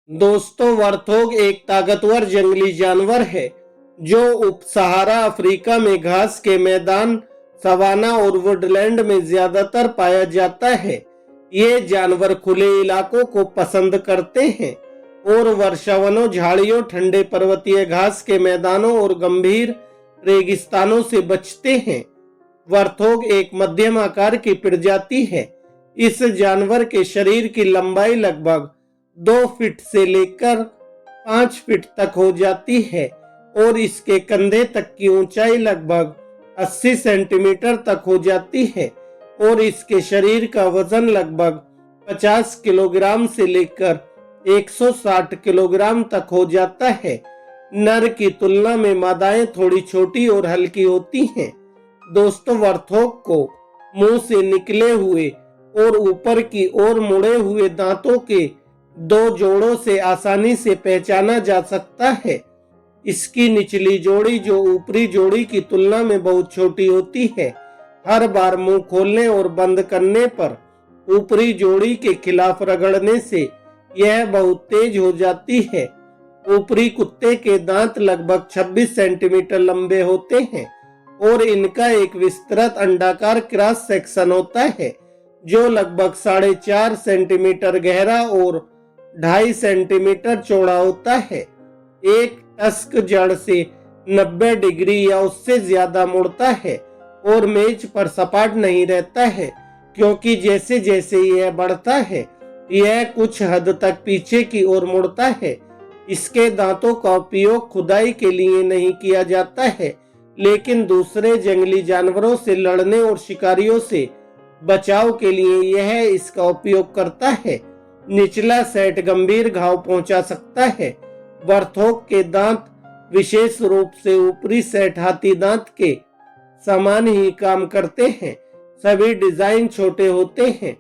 दोस्तों, वर्थोग एक ताकतवर जंगली जानवर है जो उप सहारा अफ्रीका में घास के मैदान, सवाना और वुडलैंड में ज्यादातर पाया जाता है। ये जानवर खुले इलाकों को पसंद करते हैं और वर्षावनों, झाड़ियों, ठंडे पर्वतीय घास के मैदानों और गंभीर रेगिस्तानों से बचते हैं। वर्थोग एक मध्यम आकार की प्रजाति है। इस जानवर के शरीर की लंबाई लगभग 2 फीट से लेकर 5 फीट तक हो जाती है और इसके कंधे तक की ऊंचाई लगभग 80 सेंटीमीटर तक हो जाती है और इसके शरीर का वजन लगभग 50 किलोग्राम से लेकर 160 किलोग्राम तक हो जाता है। नर की तुलना में मादाएं थोड़ी छोटी और हल्की होती हैं। दोस्तों, वर्थोग को मुंह से निकले हुए और ऊपर की ओर मुड़े हुए दांतों के 2 जोड़ों से आसानी से पहचाना जा सकता है। इसकी निचली जोड़ी जो ऊपरी जोड़ी की तुलना में बहुत छोटी होती है, हर बार मुंह खोलने और बंद करने पर ऊपरी जोड़ी के खिलाफ रगड़ने से यह बहुत तेज हो जाती है। ऊपरी कुत्ते के दांत लगभग 26 सेंटीमीटर लंबे होते हैं और इनका एक विस्तृत अंडाकार क्रॉस सेक्शन होता है जो लगभग 4.5 सेंटीमीटर गहरा और 2.5 सेंटीमीटर चौड़ा होता है। एक टस्क जड़ से 90 डिग्री या उससे ज्यादा मुड़ता है और मेज पर सपाट नहीं रहता है, क्योंकि जैसे जैसे यह बढ़ता है यह कुछ हद तक पीछे की ओर मुड़ता है। इसके दांतों का उपयोग खुदाई के लिए नहीं किया जाता है, लेकिन दूसरे जंगली जानवरों से लड़ने और शिकारियों से बचाव के लिए यह इसका उपयोग करता है। निचला सेट गंभीर घाव पहुंचा सकता है। वर्थोग के दांत विशेष रूप से ऊपरी सेट हाथी दांत के समान ही काम करते हैं। सभी डिजाइन छोटे होते हैं।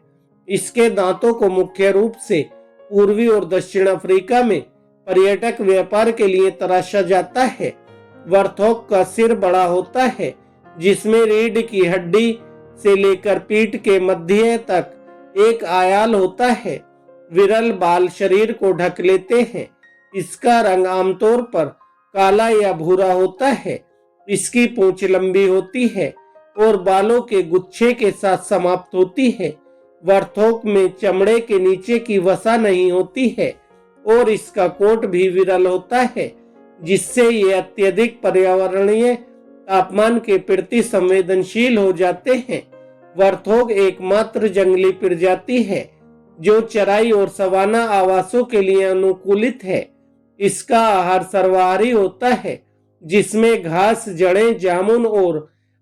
इसके दांतों को मुख्य रूप से पूर्वी और दक्षिण अफ्रीका में पर्यटक व्यापार के लिए तराशा जाता है। वर्थोग का सिर बड़ा होता है, जिसमें रीढ़ की हड्डी से लेकर पीठ के मध्य तक एक आयाल होता है। विरल बाल शरीर को ढक लेते हैं। इसका रंग आमतौर पर काला या भूरा होता है। इसकी पूंछ लंबी होती है और बालों के गुच्छे के साथ समाप्त होती है। वर्थोग में चमड़े के नीचे की वसा नहीं होती है और इसका कोट भी विरल होता है, जिससे ये अत्यधिक पर्यावरणीय तापमान के प्रति संवेदनशील हो जाते हैं। वर्थोग एकमात्र जंगली प्रजाति है जो चराई और सवाना आवासों के लिए अनुकूलित है। इसका आहार सर्वाहारी होता है, जिसमें घास, जड़ें, जामुन और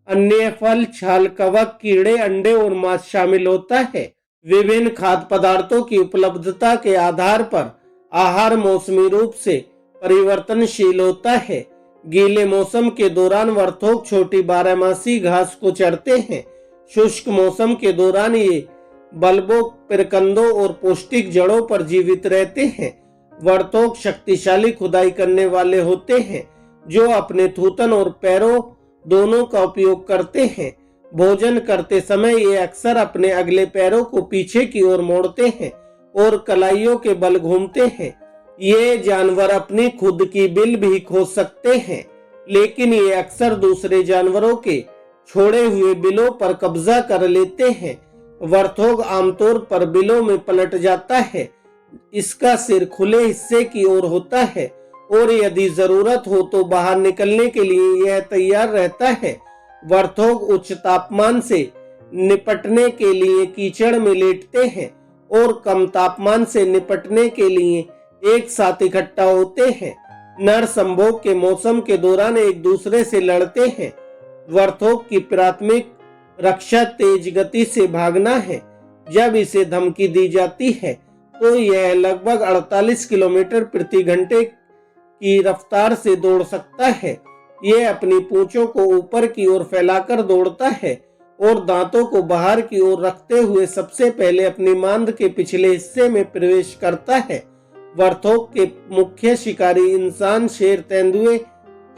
अन्य फल, छाल, कवक, कीड़े, अंडे और मांस शामिल होता है। विभिन्न खाद्य पदार्थों की उपलब्धता के आधार पर आहार मौसमी रूप से परिवर्तनशील होता है। गीले मौसम के दौरान वर्थोग छोटी बारहमासी घास को चरते हैं। शुष्क मौसम के दौरान ये बल्बों, पिरकंदों और पौष्टिक जड़ों पर जीवित रहते हैं। वर्थोग शक्तिशाली खुदाई करने वाले होते हैं जो अपने थूथन और पैरों दोनों का उपयोग करते हैं। भोजन करते समय ये अक्सर अपने अगले पैरों को पीछे की ओर मोड़ते हैं और कलाइयों के बल घूमते हैं। ये जानवर अपनी खुद की बिल भी खोज सकते हैं, लेकिन ये अक्सर दूसरे जानवरों के छोड़े हुए बिलों पर कब्जा कर लेते हैं। वर्थोग आमतौर पर बिलों में पलट जाता है। इसका सिर खुले हिस्से की ओर होता है और यदि जरूरत हो तो बाहर निकलने के लिए यह तैयार रहता है। वर्थोग उच्च तापमान से निपटने के लिए कीचड़ में लेटते हैं और कम तापमान से निपटने के लिए एक साथ इकट्ठा होते हैं। नर संभोग के मौसम के दौरान एक दूसरे से लड़ते हैं। वर्थोग की प्राथमिक रक्षा तेज गति से भागना है। जब इसे धमकी दी जाती है तो यह लगभग 48 किलोमीटर प्रति घंटे की रफ्तार से दौड़ सकता है। यह अपनी पूंछों को ऊपर की ओर फैलाकर दौड़ता है और दांतों को बाहर की ओर रखते हुए सबसे पहले अपनी मांद के पिछले हिस्से में प्रवेश करता है। वर्थोग के मुख्य शिकारी इंसान, शेर, तेंदुए,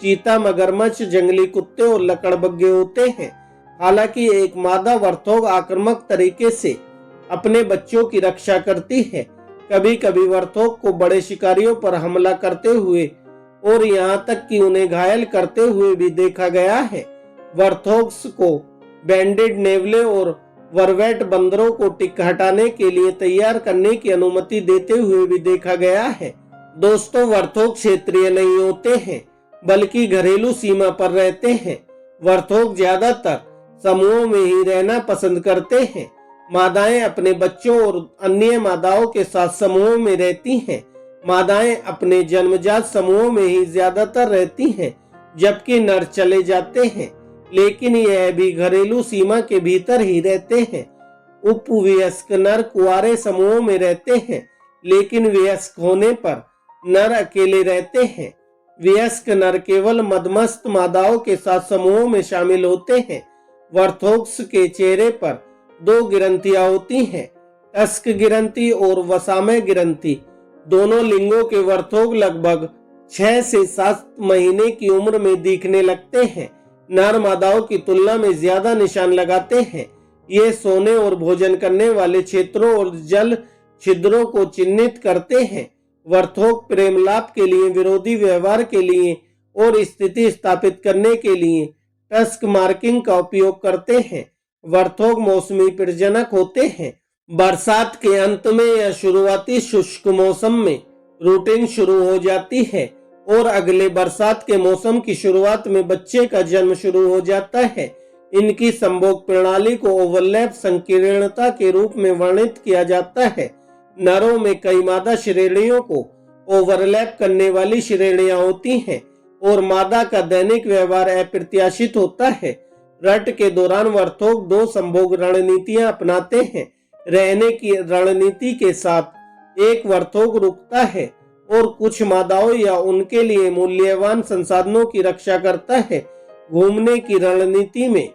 चीता, मगरमच्छ, जंगली कुत्ते और लकड़बग्घे होते हैं। हालांकि एक मादा वर्थोग आक्रामक तरीके से अपने बच्चों की रक्षा करती है। कभी कभी वर्तोक को बड़े शिकारियों पर हमला करते हुए और यहाँ तक कि उन्हें घायल करते हुए भी देखा गया है। वर्थोग्स को बैंडेड नेवले और वर्वेट बंदरों को टिक हटाने के लिए तैयार करने की अनुमति देते हुए भी देखा गया है। दोस्तों, वर्थोग क्षेत्रीय नहीं होते हैं बल्कि घरेलू सीमा पर रहते हैं। वर्थोग ज्यादातर समूहों में ही रहना पसंद करते हैं। मादाएं अपने बच्चों और अन्य मादाओं के साथ समूहों में रहती हैं। मादाएं अपने जन्मजात समूहों में ही ज्यादातर रहती हैं, जबकि नर चले जाते हैं, लेकिन यह भी घरेलू सीमा के भीतर ही रहते हैं। उपवयस्क नर कुंवारे समूहों में रहते हैं, लेकिन वयस्क होने पर नर अकेले रहते हैं। वयस्क नर केवल मदमस्त मादाओं के साथ समूहों में शामिल होते हैं। वर्थोग्स के चेहरे पर 2 ग्रंथियां होती हैं, टस्क ग्रंथि और वसामय ग्रंथि। दोनों लिंगों के वर्थोग लगभग 6 से 7 महीने की उम्र में दिखने लगते हैं। नर मादाओं की तुलना में ज्यादा निशान लगाते हैं। ये सोने और भोजन करने वाले क्षेत्रों और जल छिद्रों को चिन्हित करते हैं। वर्थोग प्रेम लाभ के लिए, विरोधी व्यवहार के लिए और स्थिति स्थापित करने के लिए टस्क मार्किंग का उपयोग करते हैं। वर्थोग मौसमी प्रजनक होते हैं। बरसात के अंत में या शुरुआती शुष्क मौसम में रूटिंग शुरू हो जाती है और अगले बरसात के मौसम की शुरुआत में बच्चे का जन्म शुरू हो जाता है। इनकी संभोग प्रणाली को ओवरलैप संकीर्णता के रूप में वर्णित किया जाता है। नरों में कई मादा श्रेणियों को ओवरलैप करने वाली श्रेणियां होती हैं और मादा का दैनिक व्यवहार अप्रत्याशित होता है। रट के दौरान वर्थोग 2 संभोग रणनीतियां अपनाते हैं। रहने की रणनीति के साथ एक वर्थोग रुकता है और कुछ मादाओं या उनके लिए मूल्यवान संसाधनों की रक्षा करता है। घूमने की रणनीति में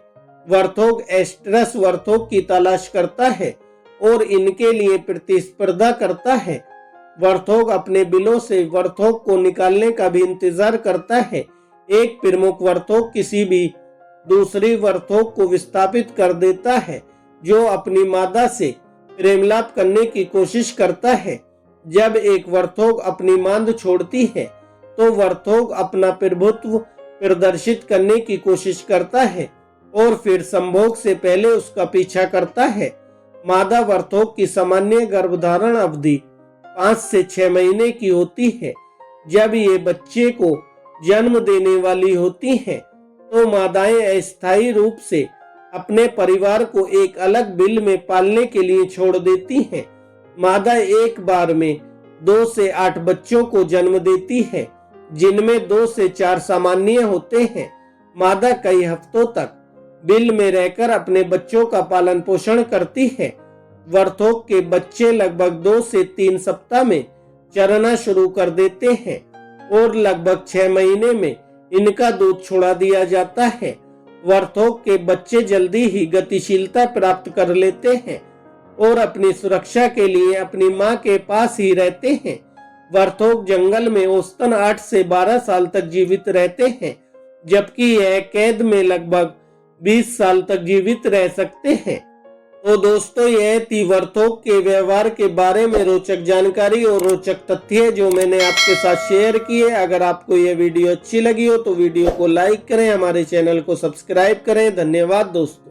वर्थोग एस्ट्रस वर्थोग की तलाश करता है और इनके लिए प्रतिस्पर्धा करता है। वर्थोग अपने बिलों से वर्थोग को निकालने का भी इंतजार करता है। एक प्रमुख वर्थोग किसी भी दूसरी वर्थोग को विस्थापित कर देता है जो अपनी मादा से प्रेमलाप करने की कोशिश करता है। जब एक वर्थोग अपनी मांद छोड़ती है तो वर्थोग अपना प्रभुत्व प्रदर्शित करने की कोशिश करता है और फिर संभोग से पहले उसका पीछा करता है। मादा वर्थोग की सामान्य गर्भधारण अवधि 5 से 6 महीने की होती है। जब ये बच्चे को जन्म देने वाली होती हैं, तो मादाएं अस्थायी रूप से अपने परिवार को एक अलग बिल में पालने के लिए छोड़ देती हैं। मादा एक बार में 2 से 8 बच्चों को जन्म देती है, जिनमें 2 से 4 सामान्य होते हैं। मादा कई हफ्तों तक बिल में रहकर अपने बच्चों का पालन पोषण करती है। वर्थोग के बच्चे लगभग 2 से 3 सप्ताह में चरना शुरू कर देते हैं और लगभग 6 महीने में इनका दूध छोड़ा दिया जाता है। वर्थोग के बच्चे जल्दी ही गतिशीलता प्राप्त कर लेते हैं और अपनी सुरक्षा के लिए अपनी मां के पास ही रहते हैं। वर्थोग जंगल में औसतन 8 से 12 साल तक जीवित रहते हैं, जबकि यह कैद में लगभग 20 साल तक जीवित रह सकते हैं। तो दोस्तों, यह थी वर्थोग के व्यवहार के बारे में रोचक जानकारी और रोचक तथ्य जो मैंने आपके साथ शेयर किए। अगर आपको यह वीडियो अच्छी लगी हो तो वीडियो को लाइक करें, हमारे चैनल को सब्सक्राइब करें। धन्यवाद दोस्तों।